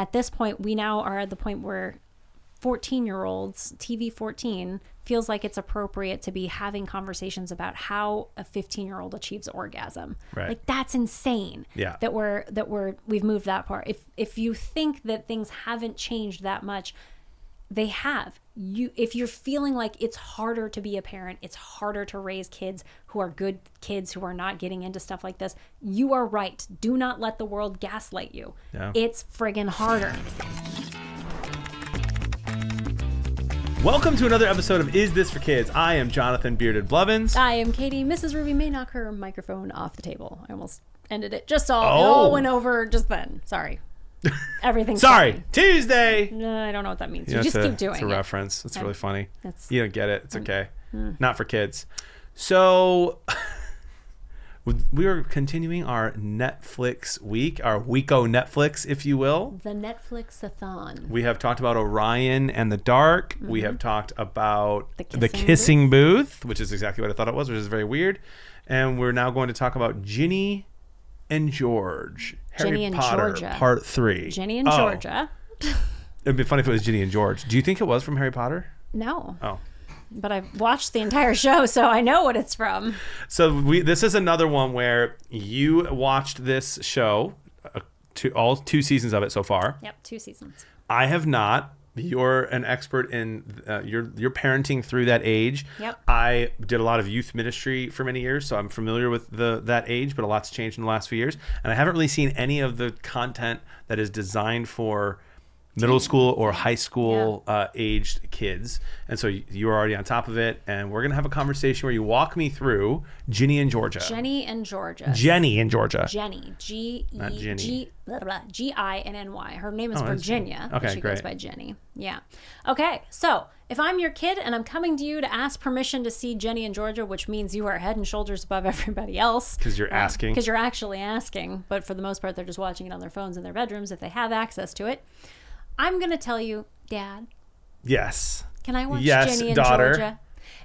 At this point, we now are at the point where 14-year-olds, TV 14, feels like it's appropriate to be having conversations about how a 15-year-old achieves orgasm. Right. Like, that's insane. Yeah. That we've moved that far. If you think that things haven't changed that much, they have. If you're feeling like it's harder to be a parent, it's harder to raise kids who are good kids who are not getting into stuff like this, you are right. Do not let the world gaslight you. Yeah. It's friggin' harder. Welcome to another episode of Is This for Kids? I am Jonathan Bearded Blevins. I am Katie. MrsRuvi may knock her microphone off the table. I almost ended it. It all went over just then. Sorry. Everything's Sorry. fine. Tuesday. No, I don't know what that means. Yeah, You just keep doing it. It's a reference. It's really funny. You don't get it. It's okay. Not for kids. So we are continuing our Netflix week, our Weeko Netflix, if you will. The Netflix-a-thon. We have talked about Orion and the Dark. Mm-hmm. We have talked about the kissing booth, which is exactly what I thought it was, which is very weird. And we're now going to talk about Ginny and George. Ginny and Georgia. Part 3. Ginny and Georgia. It'd be funny if it was Ginny and George. Do you think it was from Harry Potter? No. Oh. But I've watched the entire show, so I know what it's from. So this is another one where you watched this show, all 2 seasons of it so far. Yep, 2 seasons. I have not. You're an expert in you're parenting through that age. Yep. I did a lot of youth ministry for many years, so I'm familiar with that age, but a lot's changed in the last few years. And I haven't really seen any of the content that is designed for middle school or high school aged kids. And so you're already on top of it. And we're going to have a conversation where you walk me through Ginny and Georgia. Jenny and Georgia. Jenny and Georgia. Jenny. Not Ginny. G-I-N-N-Y. Her name is Virginia. Okay, she great. goes by Jenny. Yeah. Okay, so if I'm your kid and I'm coming to you to ask permission to see Jenny and Georgia, which means you are head and shoulders above everybody else. Because you're asking. Because you're actually asking. But for the most part, they're just watching it on their phones in their bedrooms if they have access to it. I'm going to tell you, Dad. Yes. Can I watch Jenny and daughter. Georgia?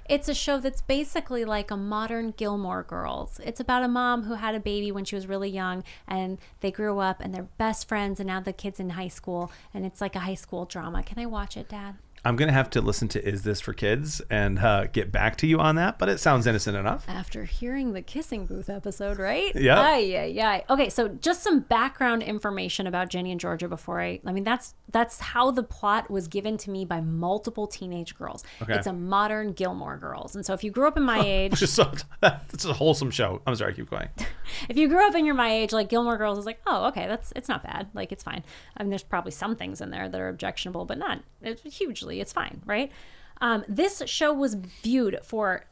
It's a show that's basically like a modern Gilmore Girls. It's about a mom who had a baby when she was really young, and they grew up, and they're best friends, and now the kid's in high school, and it's like a high school drama. Can I watch it, Dad? I'm going to have to listen to Is This for Kids and get back to you on that, but it sounds innocent enough. After hearing the kissing booth episode, right? Yeah. Yeah. Okay, so just some background information about Jenny and Georgia before I mean, that's how the plot was given to me by multiple teenage girls. Okay. It's a modern Gilmore Girls. And so if you grew up in my age... It's a wholesome show. I'm sorry, keep going. If you grew up and you're my age, like Gilmore Girls is like, oh, okay, it's not bad. Like, it's fine. I mean, there's probably some things in there that are objectionable, but not hugely. It's fine, right? This show was viewed for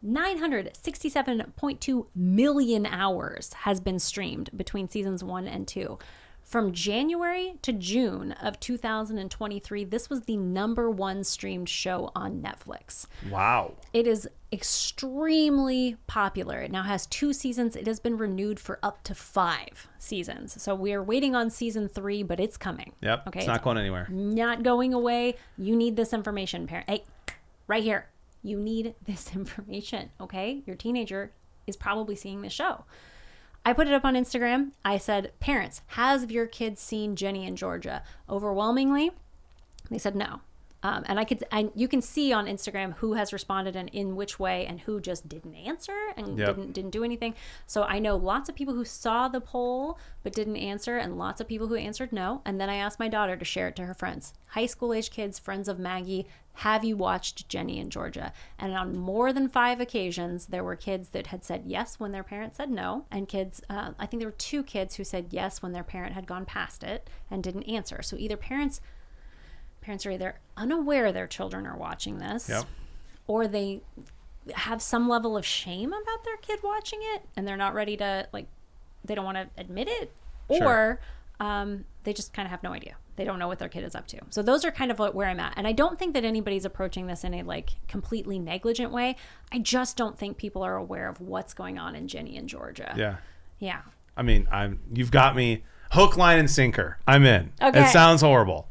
967.2 million hours has been streamed between seasons 1 and 2. From January to June of 2023, this was the #1 streamed show on Netflix. Wow. It is extremely popular. It now has 2 seasons. It has been renewed for up to 5 seasons. So we are waiting on season 3, but it's coming. Yep. Okay. It's not going anywhere. Not going away. You need this information, parent. Hey, right here. You need this information, okay? Your teenager is probably seeing this show. I put it up on Instagram. I said, parents, has your kids seen Jenny and Georgia? Overwhelmingly, they said no. And you can see on Instagram who has responded and in which way and who just didn't answer and didn't do anything. So I know lots of people who saw the poll but didn't answer, and lots of people who answered no. And then I asked my daughter to share it to her friends. High school age kids, friends of Maggie, have you watched Jenny and Georgia? And on more than 5 occasions, there were kids that had said yes when their parent said no. And kids, I think there were 2 kids who said yes when their parent had gone past it and didn't answer. So either parents are either unaware their children are watching this, or they have some level of shame about their kid watching it and they're not ready to, like, they don't want to admit it, or they just kind of have no idea. They don't know what their kid is up to. So those are kind of where I'm at. And I don't think that anybody's approaching this in a like completely negligent way. I just don't think people are aware of what's going on in Jenny and Georgia. Yeah. I mean, you've got me hook, line, and sinker. I'm in. Okay. It sounds horrible.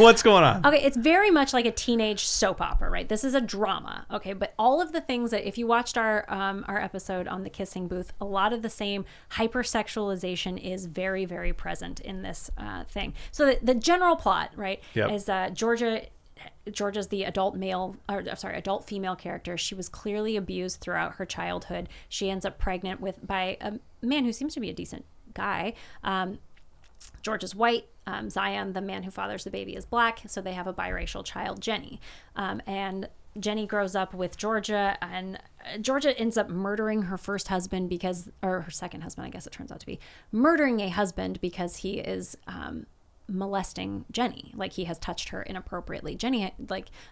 What's going on? Okay, it's very much like a teenage soap opera, right? This is a drama, okay? But all of the things that, if you watched our episode on the kissing booth, a lot of the same hypersexualization is very, very present in this thing. So the general plot, right, is Georgia's the adult female character. She was clearly abused throughout her childhood. She ends up pregnant by a man who seems to be a decent guy. George is white. Zion, the man who fathers the baby, is black. So they have a biracial child, Jenny. And Jenny grows up with Georgia, and Georgia ends up murdering her first husband or her second husband, I guess it turns out to be, murdering a husband because he is molesting Jenny. Like, he has touched her inappropriately. Jenny,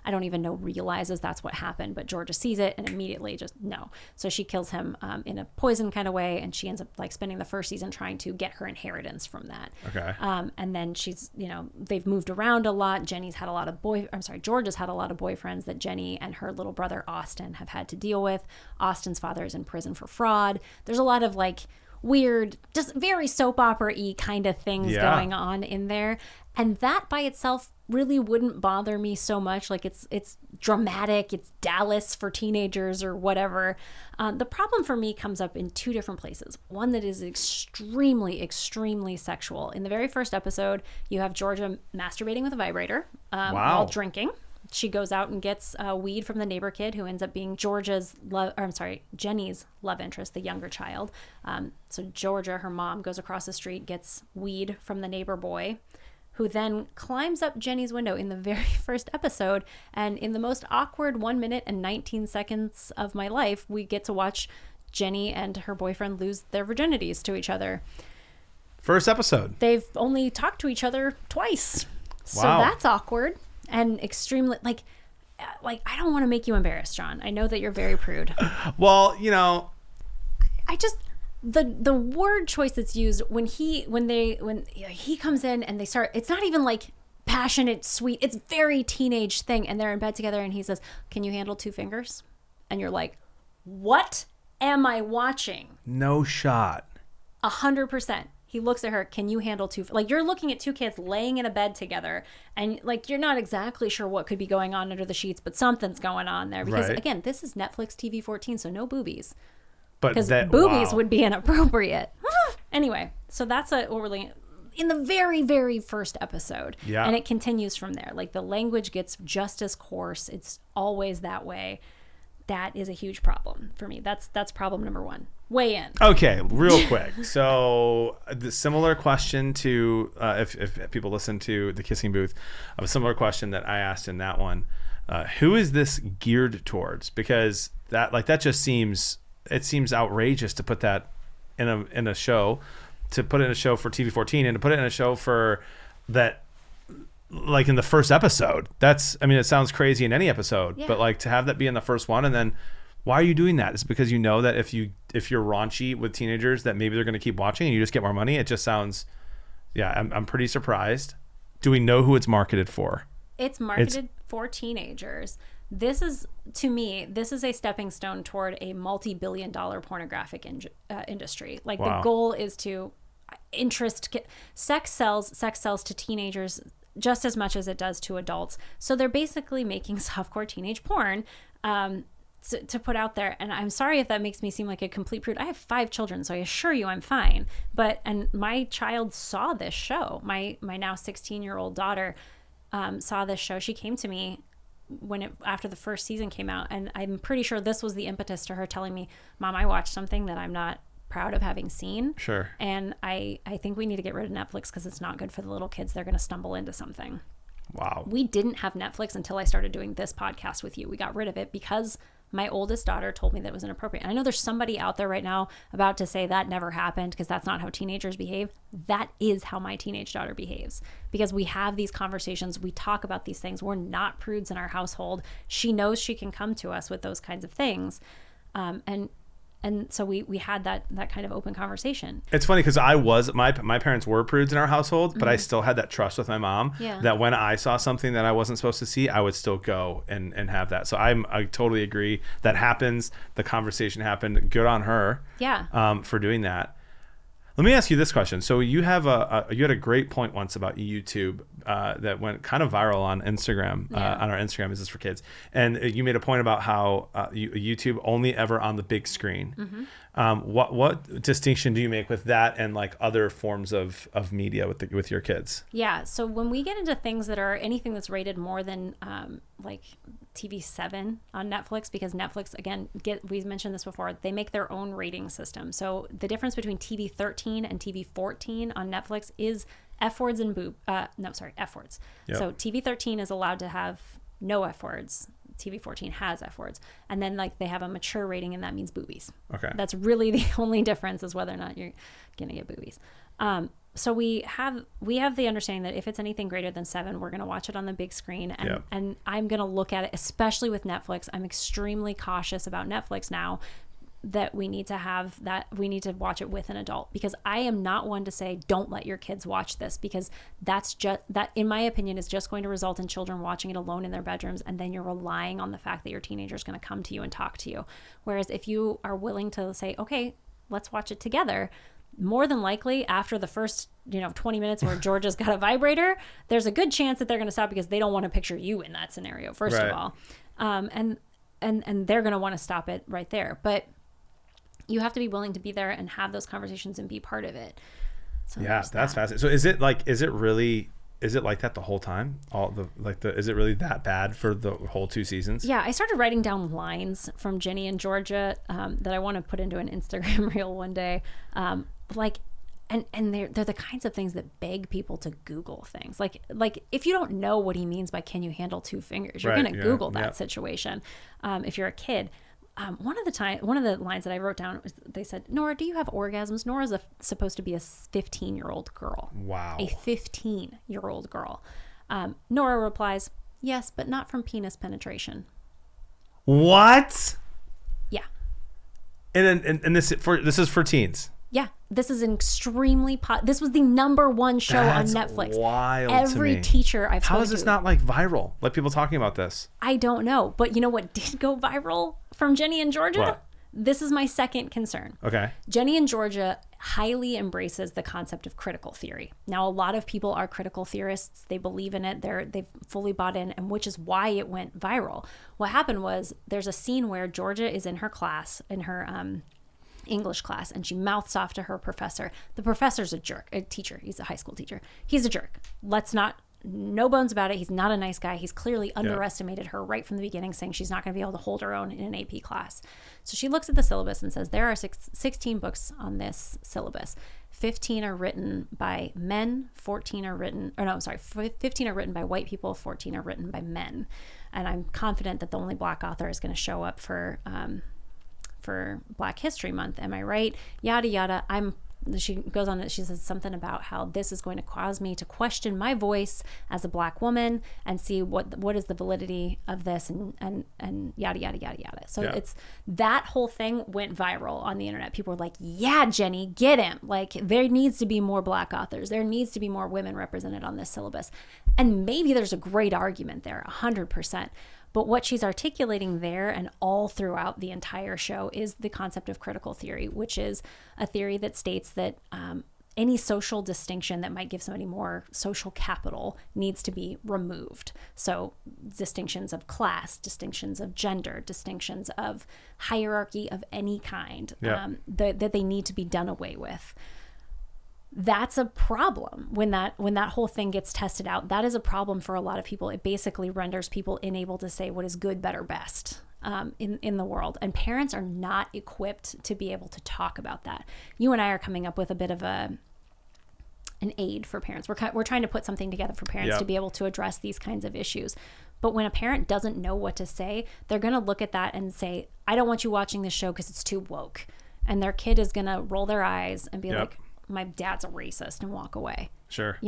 I don't even know, realizes that's what happened, but Georgia sees it and immediately just no. So she kills him in a poison kind of way, and she ends up spending the first season trying to get her inheritance from that. Okay. And then she's, they've moved around a lot. Georgia's had a lot of boyfriends that Jenny and her little brother Austin have had to deal with. Austin's father is in prison for fraud. There's a lot of weird, just very soap opera-y kind of things going on in there. And that by itself really wouldn't bother me so much. It's dramatic, it's Dallas for teenagers or whatever. The problem for me comes up in two different places. One that is extremely, extremely sexual. In the very first episode, you have Georgia masturbating with a vibrator while drinking. She goes out and gets weed from the neighbor kid who ends up being Jenny's love interest, the younger child. So Georgia, her mom, goes across the street, gets weed from the neighbor boy, who then climbs up Jenny's window in the very first episode. And in the most awkward 1 minute and 19 seconds of my life, we get to watch Jenny and her boyfriend lose their virginities to each other. First episode. They've only talked to each other twice. So that's awkward. And extremely, I don't want to make you embarrassed, John. I know that you're very prude. Well, I just, the word choice that's used when he comes in and they start, it's not even passionate, sweet. It's very teenage thing. And they're in bed together and he says, "Can you handle 2 fingers?" And you're like, what am I watching? No shot. 100%. He looks at her, "Can you handle 2?" You're looking at 2 kids laying in a bed together, and you're not exactly sure what could be going on under the sheets, but something's going on there. Because again, this is Netflix TV 14, so no boobies. Because boobies would be inappropriate. Anyway, so that's in the very, very first episode. Yeah. And it continues from there. The language gets just as coarse. It's always that way. That is a huge problem for me. That's problem number 1. Weigh in. Okay, real quick. So the similar question to if people listen to the kissing booth, a similar question that I asked in that one. Who is this geared towards? Because that just seems outrageous to put that in a show, to put it in a show for TV 14 and to put it in a show for that. In the first episode, it sounds crazy in any episode, but to have that be in the first one, and then why are you doing that? It's because that if you're raunchy with teenagers, that maybe they're going to keep watching and you just get more money. It just sounds, I'm pretty surprised. Do we know who it's marketed for? It's marketed for teenagers. This is, to me, a stepping stone toward a multi-billion-dollar pornographic industry. The goal is to sex sells to teenagers just as much as it does to adults. So they're basically making softcore teenage porn to put out there. And I'm sorry if that makes me seem like a complete prude. I have 5 children, so I assure you I'm fine. And my child saw this show. My now 16-year-old daughter saw this show. She came to me after the first season came out, and I'm pretty sure this was the impetus to her telling me, "Mom, I watched something that I'm not proud of having seen. Sure. And I think we need to get rid of Netflix because it's not good for the little kids. They're going to stumble into something." Wow. We didn't have Netflix until I started doing this podcast with you. We got rid of it because my oldest daughter told me that it was inappropriate. And I know there's somebody out there right now about to say that never happened because that's not how teenagers behave. That is how my teenage daughter behaves, because we have these conversations. We talk about these things. We're not prudes in our household. She knows she can come to us with those kinds of things. And so we had that kind of open conversation. It's funny because my parents were prudes in our household, but I still had that trust with my mom that when I saw something that I wasn't supposed to see, I would still go and have that. So I totally agree. That happens. The conversation happened. Good on her. Yeah. For doing that. Let me ask you this question. So you had a great point once about YouTube that went kind of viral on Instagram, on our Instagram, Is This for Kids? And you made a point about how YouTube only ever on the big screen. What distinction do you make with that and like other forms of media with your kids? Yeah. So when we get into things that are anything that's rated more than like TV 7 on Netflix, because Netflix, again, we mentioned this before, they make their own rating system. So the difference between TV 13 and TV 14 on Netflix is F words and F words. Yep. So TV 13 is allowed to have no F words. TV 14 has F words. And then like they have a mature rating, and that means boobies. Okay. That's really the only difference, is whether or not you're going to get boobies. So we have the understanding that if it's anything greater than 7, we're going to watch it on the big screen. And I'm going to look at it, especially with Netflix. I'm extremely cautious about Netflix now, that we need to watch it with an adult, because I am not one to say don't let your kids watch this, because that in my opinion is just going to result in children watching it alone in their bedrooms, and then you're relying on the fact that your teenager is going to come to you and talk to you. Whereas if you are willing to say, okay, let's watch it together, more than likely after the first 20 minutes where Georgia's got a vibrator, there's a good chance that they're going to stop, because they don't want to picture you in that scenario, first of all. And they're going to want to stop it right there. But you have to be willing to be there and have those conversations and be part of it. So yeah, that's fascinating. So is it like that the whole time? Is it really that bad for the whole 2 seasons? Yeah, I started writing down lines from Ginny and Georgia that I want to put into an Instagram reel one day. And they're the kinds of things that beg people to Google things. Like if you don't know what he means by "can you handle 2 fingers," you're going to Google that situation. If you're a kid. One of the lines that I wrote down was, they said, "Nora, do you have orgasms?" Nora's supposed to be a 15-year-old girl. Wow. A 15-year-old girl. Nora replies, "Yes, but not from penis penetration." What? Yeah. And this is for teens. Yeah, this is an extremely this was the #1 show on Netflix. Wild. Every to me. teacher I've spoken to. How is this not like viral? Like people talking about this? I don't know, but you know what did go viral from Ginny and Georgia? What? This is my second concern. Okay. Ginny and Georgia highly embraces the concept of critical theory. Now, a lot of people are critical theorists. They believe in it. They've fully bought in, and which is why it went viral. What happened was there's a scene where Georgia is in her class, in her English class, and she mouths off to her professor. The professor's a jerk, a teacher. He's a high school teacher. He's a jerk. No bones about it. He's not a nice guy. He's clearly underestimated her right from the beginning, saying she's not going to be able to hold her own in an AP class. So she looks at the syllabus and says, there are 16 books on this syllabus. 15 are written by men, 15 are written by white people, 14 are written by men. And I'm confident that the only black author is going to show up for Black History Month. Am I right? Yada, yada. She goes on, she says something about how this is going to cause me to question my voice as a black woman and see what is the validity of this and yada, yada, yada, yada. So it's that whole thing went viral on the internet. People were like, yeah, Jenny, get him. Like there needs to be more black authors. There needs to be more women represented on this syllabus. And maybe there's a great argument there, 100%. But what she's articulating there and all throughout the entire show is the concept of critical theory, which is a theory that states that any social distinction that might give somebody more social capital needs to be removed. So distinctions of class, distinctions of gender, distinctions of hierarchy of any kind, that they need to be done away with. That's a problem when that whole thing gets tested out. That is a problem for a lot of people. It basically renders people unable to say what is good, better, best in the world. And parents are not equipped to be able to talk about that. You and I are coming up with a bit of an aid for parents. We're trying to put something together for parents to be able to address these kinds of issues. But when a parent doesn't know what to say, they're going to look at that and say, I don't want you watching this show because it's too woke. And their kid is going to roll their eyes and be like, my dad's a racist, and walk away. Sure.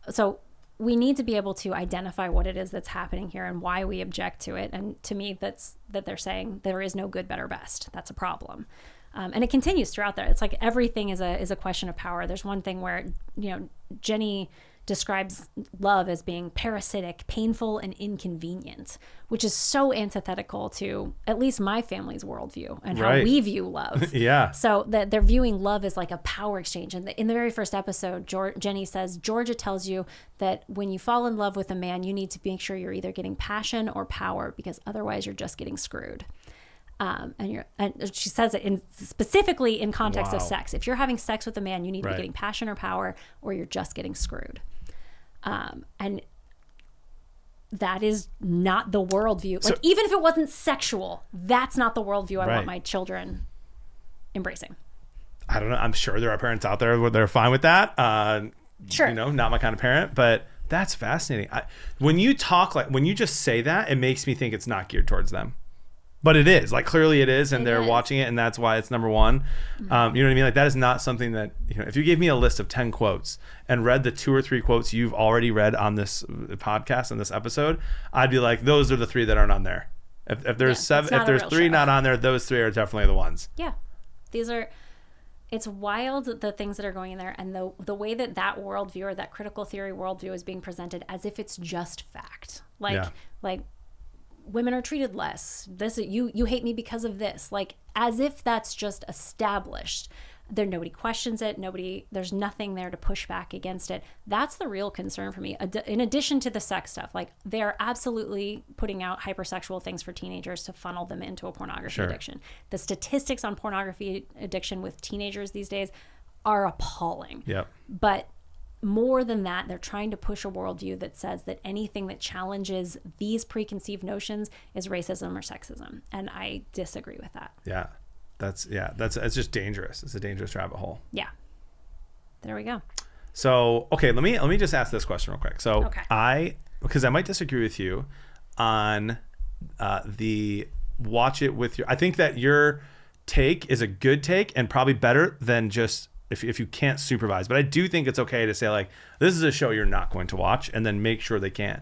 So we need to be able to identify what it is that's happening here and why we object to it. And to me, that they're saying there is no good, better, best. That's a problem. And it continues throughout there. It's like everything is a question of power. There's one thing where, Ginny describes love as being parasitic, painful, and inconvenient, which is so antithetical to at least my family's worldview and how we view love. Yeah. So that they're viewing love as like a power exchange. And in the very first episode, Jenny says, Georgia tells you that when you fall in love with a man, you need to make sure you're either getting passion or power, because otherwise you're just getting screwed. And she says it specifically in context of sex. If you're having sex with a man, you need to be getting passion or power, or you're just getting screwed. And that is not the worldview. Like, even if it wasn't sexual, that's not the worldview I want my children embracing. I don't know. I'm sure there are parents out there where they're fine with that. Sure. You know, not my kind of parent, but that's fascinating. When you just say that, it makes me think it's not geared towards them. But it is, like, clearly it is, and they're watching it, and that's why it's number one. You know what I mean? Like, that is not something that, you know, if you gave me a list of 10 quotes and read the 2 or 3 quotes you've already read on this podcast, on this episode, I'd be like, those are the 3 that aren't on there. If there's 7, if there's 3 not on there, those 3 are definitely the ones. Yeah. It's wild, the things that are going in there, and the way that worldview, or that critical theory worldview, is being presented as if it's just fact. Like women are treated less. This, you hate me because of this. Like, as if that's just established. Nobody questions it. There's nothing there to push back against it. That's the real concern for me. In addition to the sex stuff, like, they're absolutely putting out hypersexual things for teenagers to funnel them into a pornography addiction. The statistics on pornography addiction with teenagers these days are appalling. Yep. But more than that, they're trying to push a worldview that says that anything that challenges these preconceived notions is racism or sexism. And I disagree with that. Yeah. It's just dangerous. It's a dangerous rabbit hole. Yeah. There we go. So, okay, let me just ask this question real quick. So because I might disagree with you on the watch it with your, I think that your take is a good take and probably better than just if you can't supervise. But I do think it's okay to say, like, this is a show you're not going to watch, and then make sure they can't.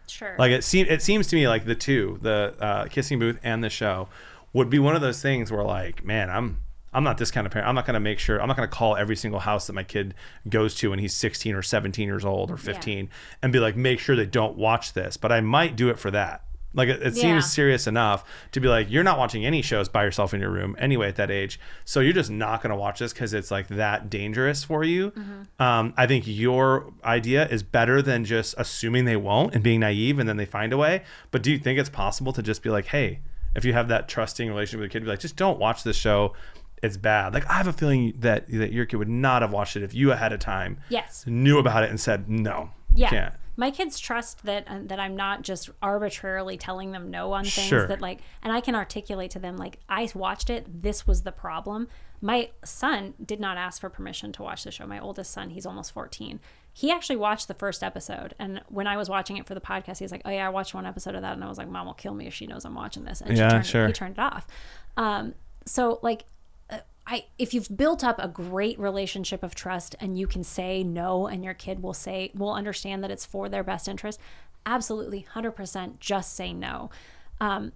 Sure. Like, it seems to me like the kissing booth and the show would be one of those things where, like, man, I'm not this kind of parent. I'm not going to call every single house that my kid goes to when he's 16 or 17 years old or 15 and be like, make sure they don't watch this. But I might do it for that. Like, it seems serious enough to be like, you're not watching any shows by yourself in your room anyway at that age. So you're just not going to watch this because it's like that dangerous for you. Mm-hmm. I think your idea is better than just assuming they won't and being naive and then they find a way. But do you think it's possible to just be like, hey, if you have that trusting relationship with a kid, be like, just don't watch this show. It's bad. Like, I have a feeling that your kid would not have watched it if you ahead of time knew about it and said, no, you can't. My kids trust that I'm not just arbitrarily telling them no on things that, like, and I can articulate to them, like, I watched it. This was the problem. My son did not ask for permission to watch the show. My oldest son, he's almost 14. He actually watched the first episode. And when I was watching it for the podcast, he was like, oh yeah, I watched one episode of that. And I was like, Mom will kill me if she knows I'm watching this. And he turned it off. So, like, if you've built up a great relationship of trust and you can say no, and your kid will understand that it's for their best interest, absolutely 100% just say no. And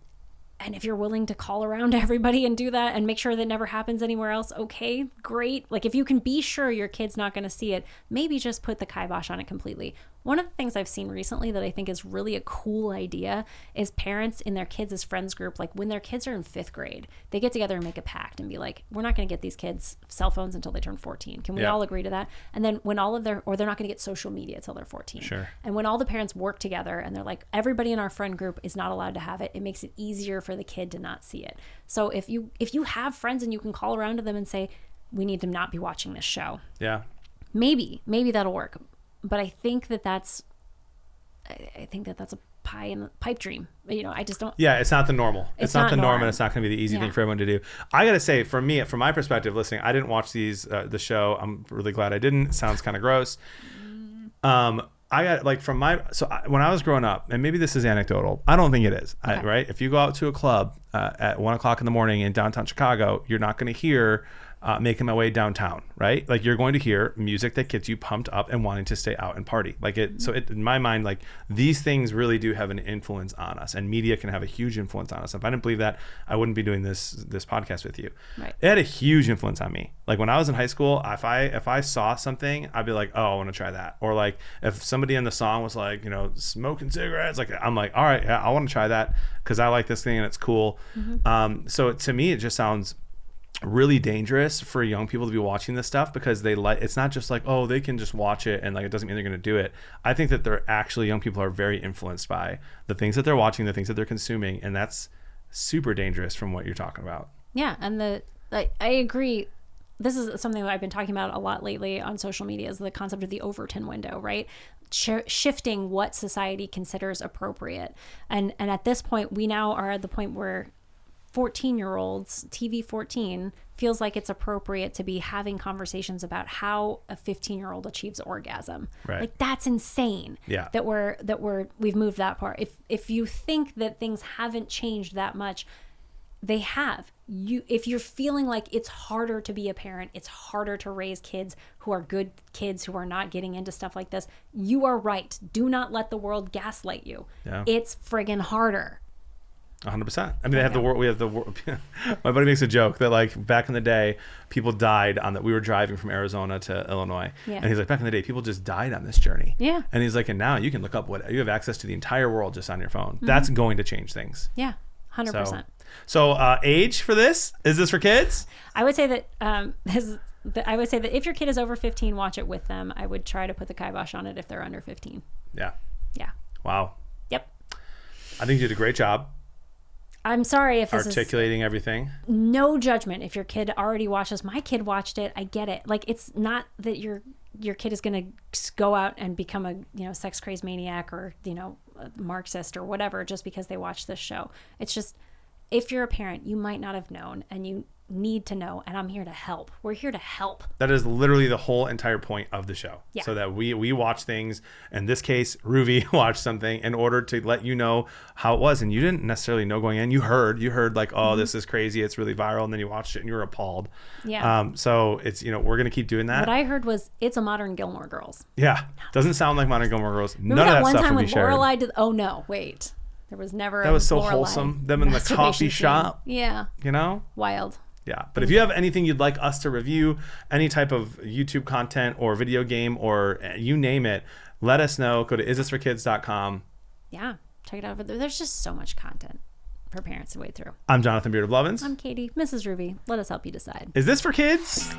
if you're willing to call around to everybody and do that and make sure that never happens anywhere else, okay, great. Like, if you can be sure your kid's not going to see it, maybe just put the kibosh on it completely. One of the things I've seen recently that I think is really a cool idea is parents in their kids' friends group, like when their kids are in 5th grade, they get together and make a pact and be like, we're not going to get these kids cell phones until they turn 14. Can we all agree to that? And then when they're not going to get social media until they're 14. Sure. And when all the parents work together and they're like, everybody in our friend group is not allowed to have it, it makes it easier for the kid to not see it. So if you have friends and you can call around to them and say, we need to not be watching this show. Yeah. Maybe that'll work. But I think that's a pipe dream. You know, I just don't. Yeah, it's not the normal. It's not the norm, and it's not going to be the easy thing for everyone to do. I got to say, from my perspective, listening, I didn't watch the show. I'm really glad I didn't. It sounds kind of gross. When I was growing up, and maybe this is anecdotal, I don't think it is. Okay. Right? If you go out to a club at 1:00 in the morning in downtown Chicago, you're not going to hear making my way downtown, right? Like you're going to hear music that gets you pumped up and wanting to stay out and party. Like in my mind, like these things really do have an influence on us, and media can have a huge influence on us. If I didn't believe that, I wouldn't be doing this podcast with you. Right. It had a huge influence on me. Like when I was in high school, if I saw something, I'd be like, oh, I want to try that. Or like if somebody in the song was like, you know, smoking cigarettes, like I'm like, all right, yeah, I want to try that because I like this thing and it's cool. So to me, it just sounds really dangerous for young people to be watching this stuff because it's not just like, oh, they can just watch it and like it doesn't mean they're going to do it. I think that young people are very influenced by the things that they're watching, the things that they're consuming, and that's super dangerous from what you're talking about. Yeah, and I agree. This is something that I've been talking about a lot lately on social media, is the concept of the Overton window, right? Shifting what society considers appropriate. And at this point, we now are at the point where 14-year-olds, TV 14, feels like it's appropriate to be having conversations about how a 15-year-old achieves orgasm. Right. Like that's insane. Yeah. We've moved that far. If you think that things haven't changed that much, they have. If you're feeling like it's harder to be a parent, it's harder to raise kids who are good kids who are not getting into stuff like this, you are right. Do not let the world gaslight you. Yeah. It's friggin' harder. 100%. I mean, we have the world. My buddy makes a joke that like back in the day, people died we were driving from Arizona to Illinois. Yeah. And he's like, back in the day, people just died on this journey. Yeah. And he's like, and now you can look up you have access to the entire world just on your phone. That's going to change things. Yeah. 100%. So age for this? Is this for kids? I would say that if your kid is over 15, watch it with them. I would try to put the kibosh on it if they're under 15. Yeah. Yeah. Wow. Yep. I think you did a great job. I'm sorry if this articulating everything. No judgment if your kid already watches. My kid watched it. I get it. Like it's not that your kid is going to go out and become a sex crazed maniac or a Marxist or whatever just because they watch this show. It's just, if you're a parent, you might not have known and you need to know, and I'm here to help. We're here to help. That is literally the whole entire point of the show. Yeah. So that we watch things. In this case, Ruvi watched something in order to let you know how it was, and you didn't necessarily know going in. You heard like, oh, this is crazy, it's really viral, and then you watched it and you were appalled. Yeah. So it's we're gonna keep doing that. What I heard was it's a modern Gilmore Girls. Yeah. Doesn't sound like modern Gilmore Girls. Remember None of that one stuff time would when be shared. Lorelai did? Oh no, wait. There was never. That was so Lorelai wholesome. Them in the coffee masturbation shop. scene. Yeah. Wild. Yeah. But if you have anything you'd like us to review, any type of YouTube content or video game or you name it, let us know. Go to isthisforkids.com. Yeah. Check it out. There's just so much content for parents to wade through. I'm Jonathan Beard of Blevins. I'm Katie, MrsRuvi. Let us help you decide. Is this for kids?